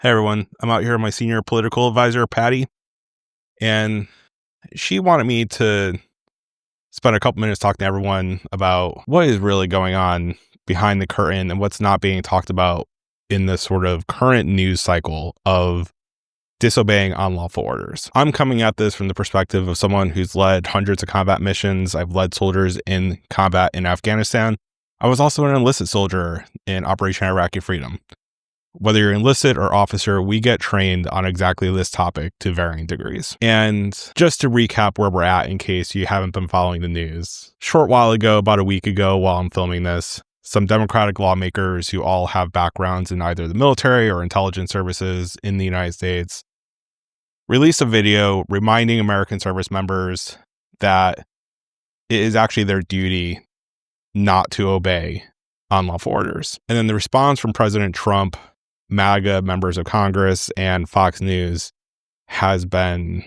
Hey everyone, I'm out here with my senior political advisor, Patty, and she wanted me to spend a couple minutes talking to everyone about what is really going on behind the curtain and what's not being talked about in this sort of current news cycle of disobeying unlawful orders. I'm coming at this from the perspective of someone who's led hundreds of combat missions. I've led soldiers in combat in Afghanistan. I was also an enlisted soldier in Operation Iraqi Freedom. Whether you're enlisted or officer, we get trained on exactly this topic to varying degrees. And just to recap where we're at in case you haven't been following the news, short while ago, about a week ago while I'm filming this, some Democratic lawmakers who all have backgrounds in either the military or intelligence services in the United States released a video reminding American service members that it is actually their duty not to obey unlawful orders. And then the response from President Trump, MAGA members of Congress, and Fox News has been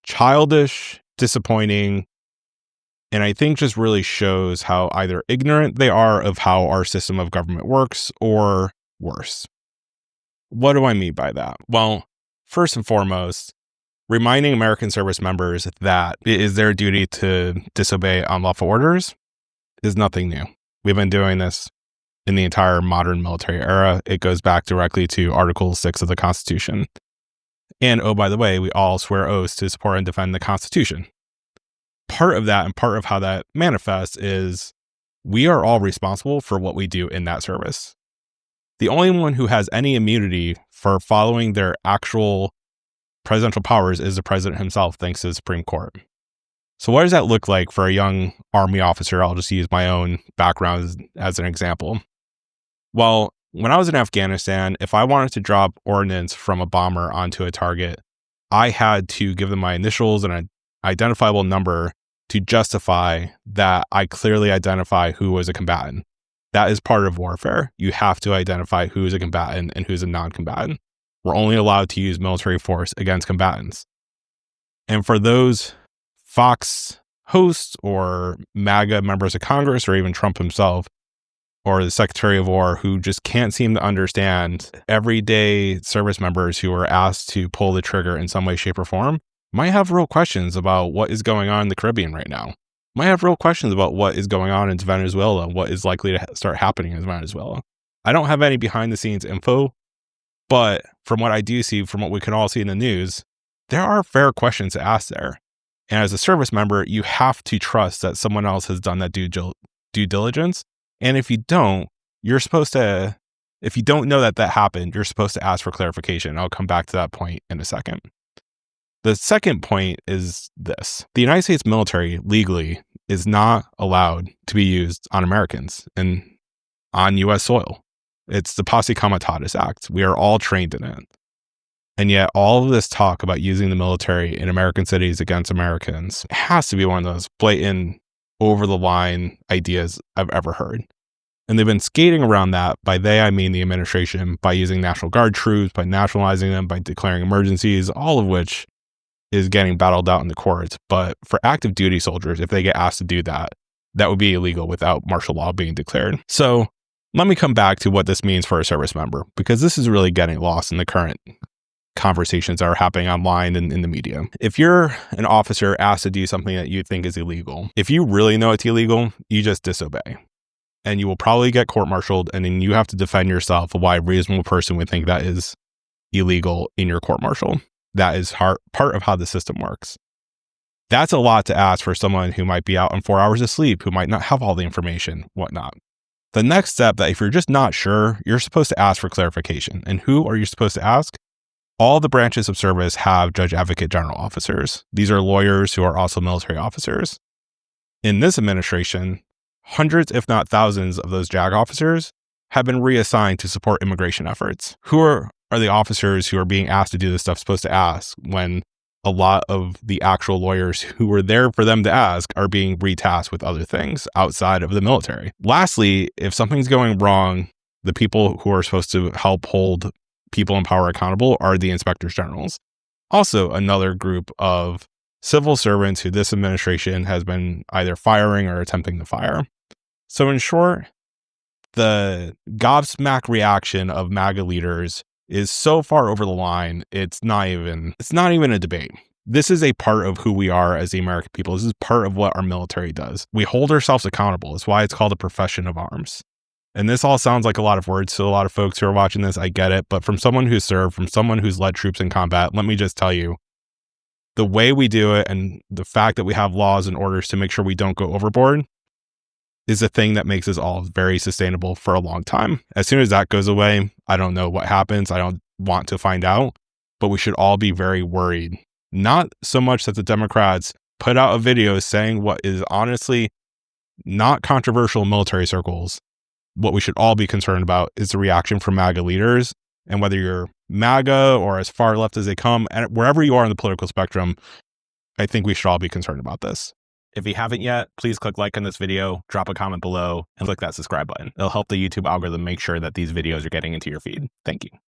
childish, disappointing, and I think just really shows how either ignorant they are of how our system of government works or worse. What do I mean by that? Well, first and foremost, reminding American service members that it is their duty to disobey unlawful orders is nothing new. We've been doing this in the entire modern military era. It goes back directly to Article 6 of the Constitution. And oh, by the way, we all swear oaths to support and defend the Constitution. Part of that and part of how that manifests is we are all responsible for what we do in that service. The only one who has any immunity for following their actual presidential powers is the president himself, thanks to the Supreme Court. So what does that look like for a young Army officer? I'll just use my own background as an example. Well, when I was in Afghanistan, if I wanted to drop ordnance from a bomber onto a target, I had to give them my initials and an identifiable number to justify that I clearly identify who was a combatant. That is part of warfare. You have to identify who is a combatant and who's a non-combatant. We're only allowed to use military force against combatants. And for those Fox hosts or MAGA members of Congress or even Trump himself or the Secretary of War who just can't seem to understand everyday service members who are asked to pull the trigger in some way, shape, or form might have real questions about what is going on in the Caribbean right now. Might have real questions about what is going on in Venezuela and what is likely to start happening in Venezuela. I don't have any behind the scenes info, but from what I do see, from what we can all see in the news, there are fair questions to ask there. And as a service member, you have to trust that someone else has done that due diligence. And if you don't, if you don't know that happened, you're supposed to ask for clarification. I'll come back to that point in a second. The second point is this. The United States military legally is not allowed to be used on Americans and on U.S. soil. It's the Posse Comitatus Act. We are all trained in it. And yet all of this talk about using the military in American cities against Americans has to be one of those blatant, over-the-line ideas I've ever heard. And they've been skating around that. By they, I mean the administration, by using National Guard troops, by nationalizing them, by declaring emergencies, all of which is getting battled out in the courts. But for active duty soldiers, if they get asked to do that, that would be illegal without martial law being declared. So let me come back to what this means for a service member, because this is really getting lost in the current conversations that are happening online and in the media. If you're an officer asked to do something that you think is illegal, if you really know it's illegal, you just disobey. And you will probably get court-martialed, and then you have to defend yourself of why a reasonable person would think that is illegal in your court-martial. That is part of how the system works. That's a lot to ask for someone who might be out on 4 hours of sleep, who might not have all the information, whatnot. The next step, that if you're just not sure, you're supposed to ask for clarification. And who are you supposed to ask? All the branches of service have Judge Advocate General officers. These are lawyers who are also military officers. In this administration, hundreds, if not thousands, of those JAG officers have been reassigned to support immigration efforts. Who are the officers who are being asked to do this stuff supposed to ask when a lot of the actual lawyers who were there for them to ask are being retasked with other things outside of the military? Lastly, if something's going wrong, the people who are supposed to help hold people in power accountable are the inspectors generals. Also, another group of civil servants who this administration has been either firing or attempting to fire. So in short, the gobsmack reaction of MAGA leaders is so far over the line. It's not even a debate. This is a part of who we are as the American people. This is part of what our military does. We hold ourselves accountable. It's why it's called a profession of arms. And this all sounds like a lot of words to a lot of folks who are watching this. I get it. But from someone who's served, from someone who's led troops in combat, let me just tell you, the way we do it and the fact that we have laws and orders to make sure we don't go overboard is a thing that makes us all very sustainable for a long time. As soon as that goes away, I don't know what happens. I don't want to find out, but we should all be very worried. Not so much that the Democrats put out a video saying what is honestly not controversial in military circles. What we should all be concerned about is the reaction from MAGA leaders. And whether you're MAGA or as far left as they come, and wherever you are on the political spectrum, I think we should all be concerned about this. If you haven't yet, please click like on this video, drop a comment below, and click that subscribe button. It'll help the YouTube algorithm make sure that these videos are getting into your feed. Thank you.